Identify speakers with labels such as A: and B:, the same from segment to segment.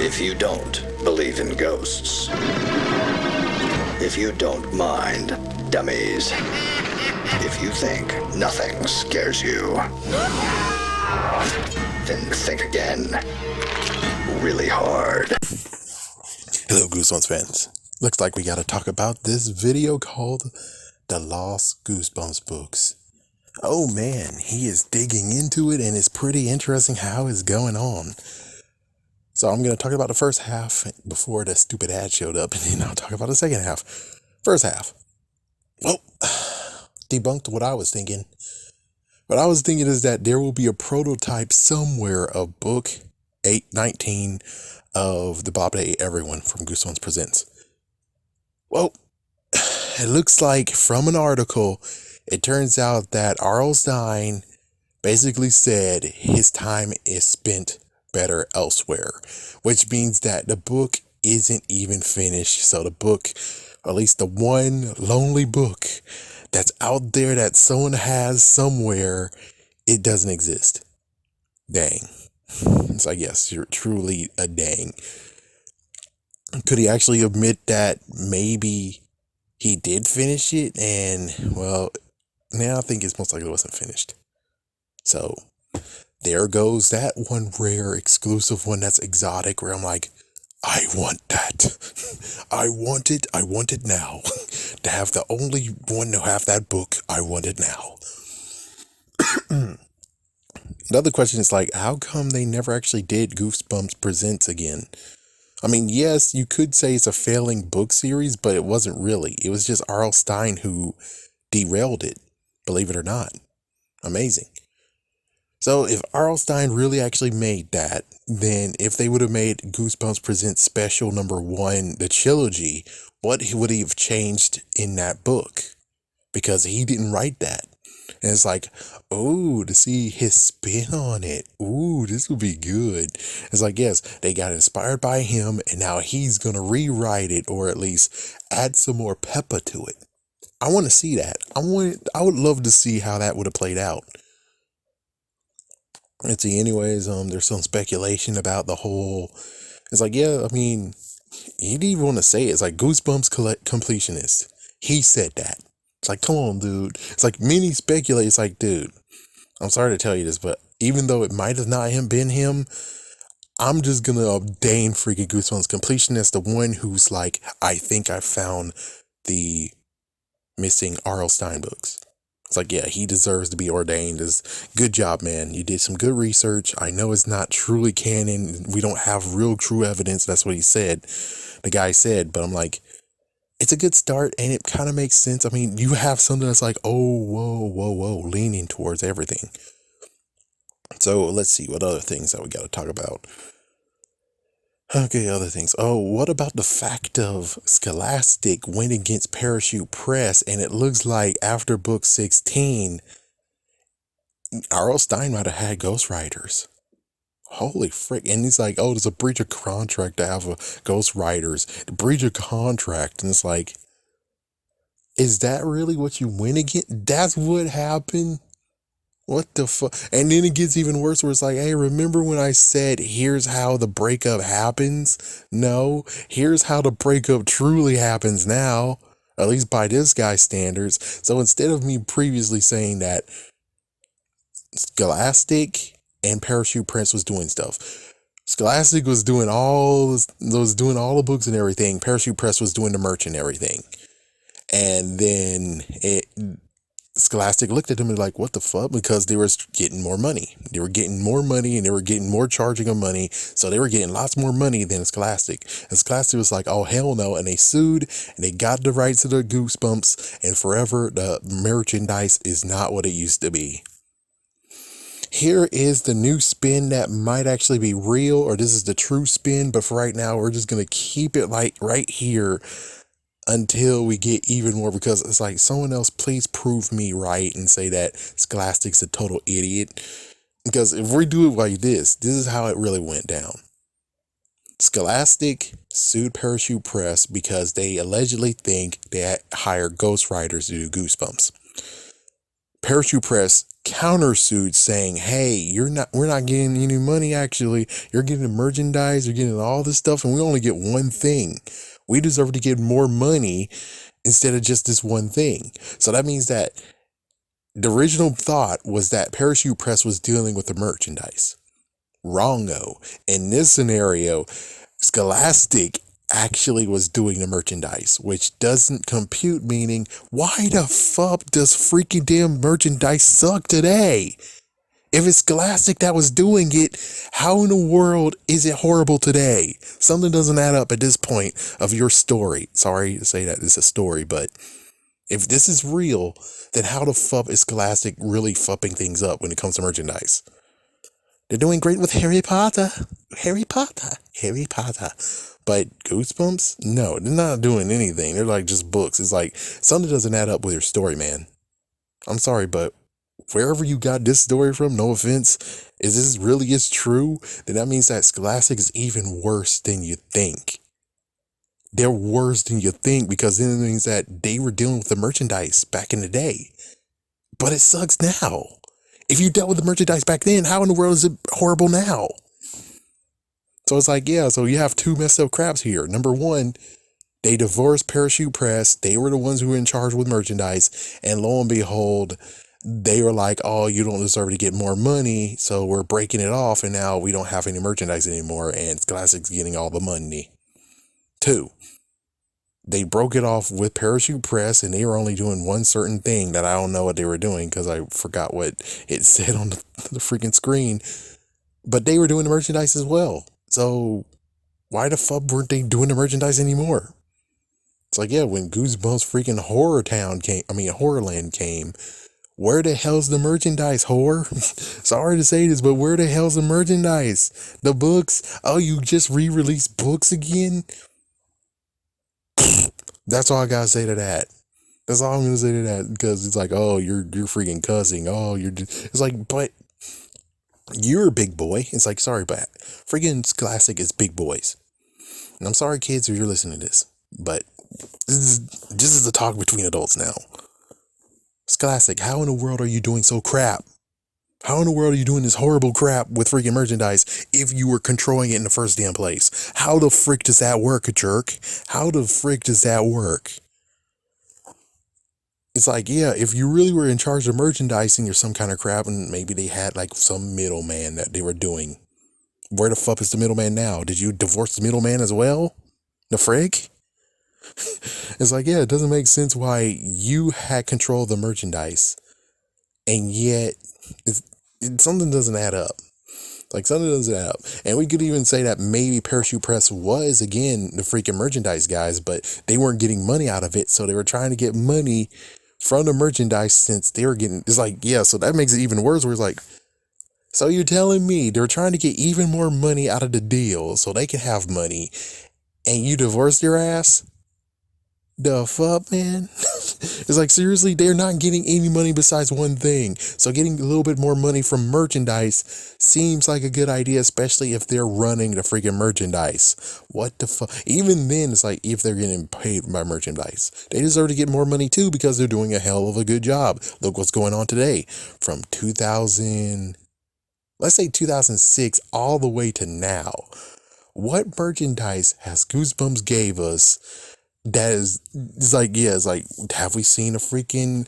A: If you don't believe in ghosts, if you don't mind dummies, if you think nothing scares you, then think again. Really hard.
B: Hello, Goosebumps fans. Looks like we gotta talk about this video called The Lost Goosebumps Books. Oh man, he is digging into it and it's pretty interesting how it's going on. So I'm gonna talk about the first half before the stupid ad showed up, and then I'll talk about the second half. First half. Well, debunked what I was thinking. What I was thinking is that there will be a prototype somewhere of book 819 of the Bob Day Everyone from Goosebumps Presents. Well, it looks like from an article, it turns out that R.L. Stine basically said his time is spent better elsewhere, which means that the book isn't even finished. So the book, or at least the one lonely book that's out there that someone has somewhere, it doesn't exist. Dang. It's like, yes, you're truly a dang. Could he actually admit that maybe he did finish it? And, well, now I think it's most likely it wasn't finished. So, there goes that one rare exclusive one that's exotic where I'm like, I want that. I want it now. To have the only one to have that book, I want it now. Another question is like, how come they never actually did Goosebumps Presents again? I mean, yes, you could say it's a failing book series, but it wasn't really. It was just R.L. Stine who derailed it, believe it or not. Amazing. So if R.L. Stine really actually made that, then if they would have made Goosebumps Presents Special #1, the trilogy, what would he have changed in that book? Because he didn't write that. And it's like, oh, to see his spin on it. Ooh, this would be good. It's like, yes, they got inspired by him, and now he's going to rewrite it, or at least add some more pepper to it. I want to see that. I would love to see how that would have played out. Let's see, anyways, there's some speculation about the whole, it's like, yeah, I mean, he didn't even want to say it. It's like Goosebumps completionist. He said that. It's like, come on, dude. It's like many speculate. It's like, dude, I'm sorry to tell you this, but even though it might have not been him, I'm just going to ordain freaking Goosebumps completionist, the one who's like, I think I found the missing R.L. Stine books. It's like, yeah, he deserves to be ordained as good job, man. You did some good research. I know it's not truly canon. We don't have real true evidence. That's what he said. The guy said, but I'm like, it's a good start and it kind of makes sense. I mean, you have something that's like, oh, whoa, leaning towards everything. So let's see what other things that we got to talk about. Okay, other things. Oh, what about the fact of Scholastic went against Parachute Press, and it looks like after book 16, R.L. Stine might have had ghostwriters. Holy frick. And he's like, oh, there's a breach of contract to have a ghostwriters. The breach of contract. And it's like, is that really what you went against? That's what happened? What the fuck? And then it gets even worse where it's like, hey, remember when I said, here's how the breakup happens? No, here's how the breakup truly happens now, at least by this guy's standards. So instead of me previously saying that Scholastic and Parachute Press was doing stuff, Scholastic was doing all the books and everything. Parachute Press was doing the merch and everything. And then Scholastic looked at them and like, what the fuck? Because they were getting more money. They were getting more money and they were getting more charging of money. So they were getting lots more money than Scholastic. And Scholastic was like, oh, hell no. And they sued and they got the rights to the Goosebumps. And forever, the merchandise is not what it used to be. Here is the new spin that might actually be real, or this is the true spin. But for right now, we're just going to keep it like right here until we get even more, because it's like, someone else please prove me right and say that Scholastic's a total idiot. Because if we do it like this is how it really went down. Scholastic sued Parachute Press because they allegedly think they hired ghostwriters to do Goosebumps. Parachute Press countersued saying, hey, we're not getting any money. Actually, you're getting the merchandise, you're getting all this stuff, and we only get one thing. We deserve to get more money instead of just this one thing. So that means that the original thought was that Parachute Press was dealing with the merchandise. Wrongo. In this scenario, Scholastic actually was doing the merchandise, which doesn't compute, meaning, why the fuck does freaking damn merchandise suck today? If it's Scholastic that was doing it, how in the world is it horrible today? Something doesn't add up at this point of your story. Sorry to say that it's a story, but if this is real, then how the fuck is Scholastic really fupping things up when it comes to merchandise? They're doing great with Harry Potter. Harry Potter. Harry Potter. But Goosebumps? No, they're not doing anything. They're like just books. It's like something doesn't add up with your story, man. I'm sorry, but wherever you got this story from, no offense, is this really is true, then that means that Scholastic is even worse than you think. They're worse than you think, because then it means that they were dealing with the merchandise back in the day. But it sucks now. If you dealt with the merchandise back then, how in the world is it horrible now? So it's like, yeah, so you have two messed up craps here. Number one, they divorced Parachute Press. They were the ones who were in charge with merchandise. And lo and behold, they were like, oh, you don't deserve to get more money, so we're breaking it off, and now we don't have any merchandise anymore, and Scholastic's getting all the money. Two, they broke it off with Parachute Press, and they were only doing one certain thing that I don't know what they were doing because I forgot what it said on the freaking screen. But they were doing the merchandise as well. So why the fuck weren't they doing the merchandise anymore? It's like, yeah, when Goosebumps freaking Horrorland came, where the hell's the merchandise, whore? Sorry to say this, but where the hell's the merchandise? The books? Oh, you just re-released books again? That's all I gotta say to that. That's all I'm gonna say to that, because it's like, oh, you're freaking cussing. Oh, it's like, but you're a big boy. It's like, sorry, but freaking Classic is big boys. And I'm sorry, kids, if you're listening to this, but this is a talk between adults now. Scholastic, how in the world are you doing so crap? How in the world are you doing this horrible crap with freaking merchandise if you were controlling it in the first damn place? How the frick does that work, a jerk? How the frick does that work? It's like, yeah, if you really were in charge of merchandising or some kind of crap, and maybe they had like some middleman that they were doing. Where the fuck is the middleman now? Did you divorce the middleman as well? The frick? It's like, yeah, it doesn't make sense why you had control of the merchandise, and yet something doesn't add up. Like, something doesn't add up. And we could even say that maybe Parachute Press was, again, the freaking merchandise guys, but they weren't getting money out of it, so they were trying to get money from the merchandise since they were getting, it's like, yeah, so that makes it even worse, where it's like, so you're telling me they're trying to get even more money out of the deal so they can have money, and you divorced your ass? The fuck, man? It's like, seriously, they're not getting any money besides one thing. So getting a little bit more money from merchandise seems like a good idea, especially if they're running the freaking merchandise. What the fuck? Even then, it's like, if they're getting paid by merchandise, they deserve to get more money too, because they're doing a hell of a good job. Look what's going on today. From 2006 all the way to now. What merchandise has Goosebumps gave us that is, it's like, yeah, it's like, have we seen a freaking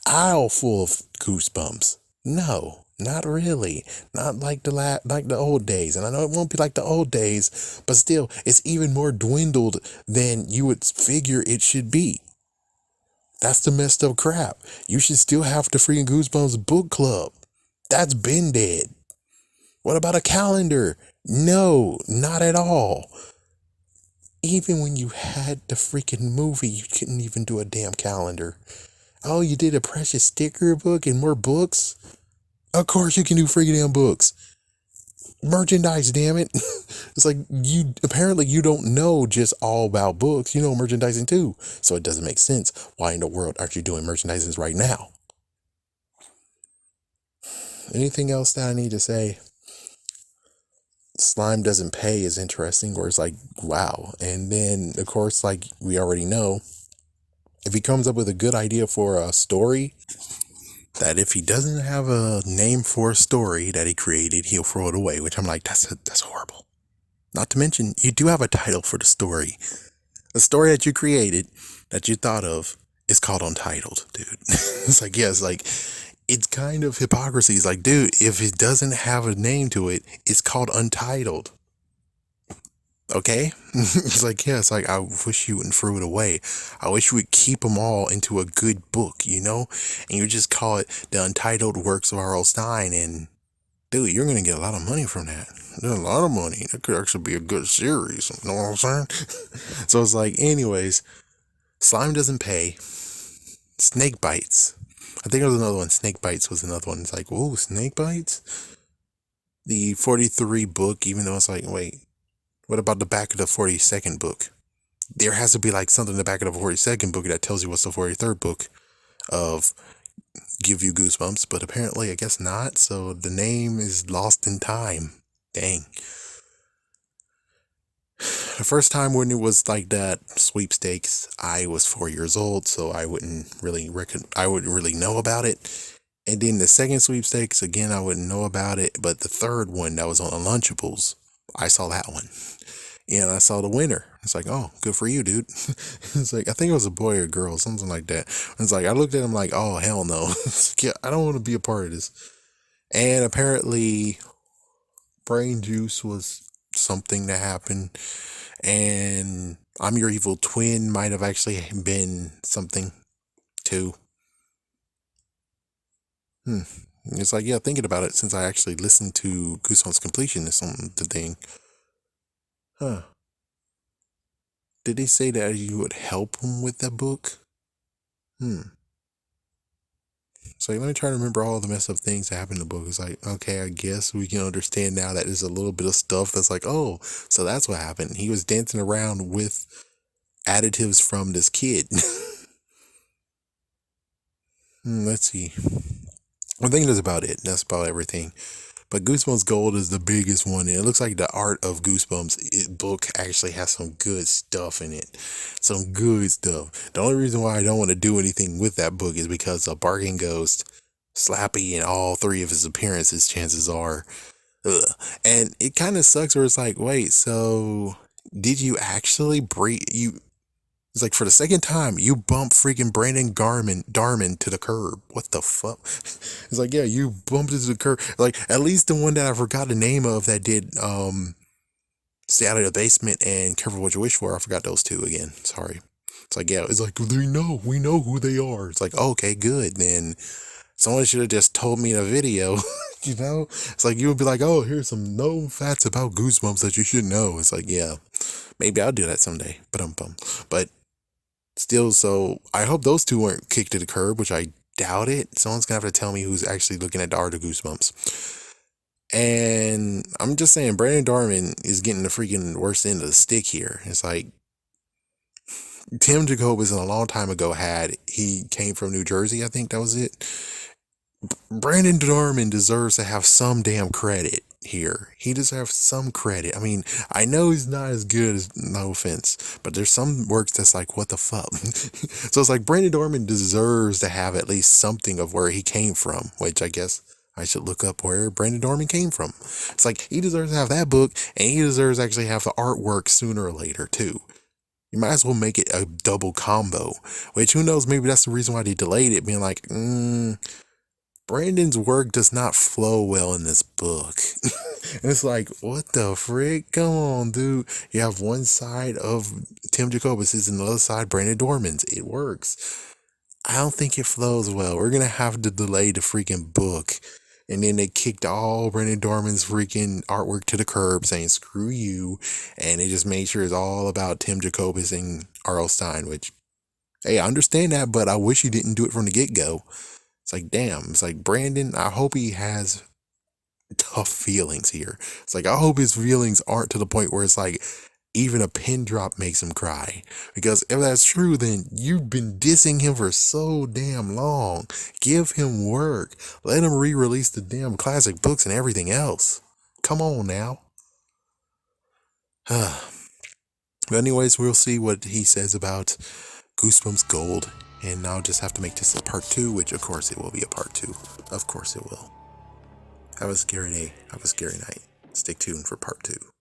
B: aisle full of Goosebumps? No, not really. Not like the old days. And I know it won't be like the old days, but still, it's even more dwindled than you would figure it should be. That's the messed up crap. You should still have the freaking Goosebumps book club. That's been dead. What about a calendar? No, not at all. Even when you had the freaking movie, you couldn't even do a damn calendar. Oh, you did a precious sticker book and more books? Of course you can do freaking damn books. Merchandise, damn it. It's like, apparently you don't know just all about books. You know merchandising too. So it doesn't make sense. Why in the world aren't you doing merchandising right now? Anything else that I need to say? Slime doesn't pay is interesting, where it's like, wow. And then, of course, like we already know, If he comes up with a good idea for a story, that if he doesn't have a name for a story that he created, he'll throw it away, which I'm like, that's horrible. Not to mention, you do have a title for the story. The story that you created, that you thought of, is called Untitled, dude. It's like, yeah, it's like, it's kind of hypocrisy. It's like, dude, if it doesn't have a name to it, it's called Untitled. Okay? It's like, yeah, it's like, I wish you wouldn't throw it away. I wish you would keep them all into a good book, you know? And you just call it the Untitled Works of R.L. Stine, and dude, you're going to get a lot of money from that. There's a lot of money. That could actually be a good series. You know what I'm saying? So it's like, anyways, Slime doesn't pay. Snake Bites. I think there was another one. Snake Bites was another one. It's like, whoa, Snake Bites? The 43 book, even though it's like, wait, what about the back of the 42nd book? There has to be like something in the back of the 42nd book that tells you what's the 43rd book of Give You Goosebumps, but apparently I guess not, so the name is lost in time. Dang. The first time when it was like that sweepstakes, I was 4 years old, so I wouldn't really know about it. And then the second sweepstakes, again, I wouldn't know about it, but the third one that was on Lunchables, I saw that one. And I saw the winner. It's like, oh, good for you, dude. It's like, I think it was a boy or girl, something like that. It's like, I looked at him like, oh, hell no. Yeah, I don't want to be a part of this. And apparently, brain juice was something that happened. And I'm Your Evil Twin might have actually been something too. It's like, yeah, thinking about it, since I actually listened to Goosebumps Completion is something the thing. Huh. Did they say that you would help him with that book? So let me try to remember all the messed up things that happened in the book. It's like, okay, I guess we can understand now that there's a little bit of stuff that's like, oh, so that's what happened. He was dancing around with additives from this kid. Let's see. I think that's about it. That's about everything. But Goosebumps Gold is the biggest one. And it looks like the Art of Goosebumps book actually has some good stuff in it. Some good stuff. The only reason why I don't want to do anything with that book is because of Barking Ghost, Slappy, and all three of his appearances, chances are. Ugh. And it kind of sucks where it's like, wait, so did you actually it's like, for the second time, you bump freaking Brandon Darman to the curb. What the fuck? It's like, yeah, you bumped into the curb. Like, at least the one that I forgot the name of that did Stay Out of the Basement and Careful What You Wish For. I forgot those two again. Sorry. It's like, yeah, it's like, we know who they are. It's like, okay, good. Then someone should have just told me in a video. You know? It's like, you would be like, oh, here's some known facts about Goosebumps that you should know. It's like, yeah, maybe I'll do that someday. But still, so I hope those two weren't kicked to the curb, which I doubt it. Someone's gonna have to tell me who's actually looking at the Art of Goosebumps. And I'm just saying, Brandon Darman is getting the freaking worst end of the stick here. It's like, Tim Jacobus a long time ago he came from New Jersey, I think that was it. Brandon Darman deserves to have some damn credit here. He deserves some credit. I mean, I know he's not as good as, no offense, but there's some works that's like, what the fuck? So it's like, Brandon Darman deserves to have at least something of where he came from, which I guess I should look up where Brandon Darman came from. It's like, he deserves to have that book, and he deserves to actually have the artwork sooner or later too. You might as well make it a double combo, which, who knows, maybe that's the reason why they delayed it, being like, Brandon's work does not flow well in this book. And it's like, what the frick? Come on, dude. You have one side of Tim Jacobus's and the other side Brandon Dorman's. It works. I don't think it flows well. We're going to have to delay the freaking book. And then they kicked all Brandon Dorman's freaking artwork to the curb, saying, screw you. And they just made sure it's all about Tim Jacobus and R.L. Stine, which, hey, I understand that, but I wish he didn't do it from the get-go. It's like, damn. It's like, Brandon, I hope he has tough feelings here. It's like, I hope his feelings aren't to the point where it's like, even a pin drop makes him cry. Because if that's true, then you've been dissing him for so damn long. Give him work. Let him re-release the damn classic books and everything else. Come on now. But anyways, we'll see what he says about Goosebumps Gold, and I'll just have to make this a part 2, which of course it will be a part 2. Of course it will. Have a scary day. Have a scary night. Stay tuned for part 2.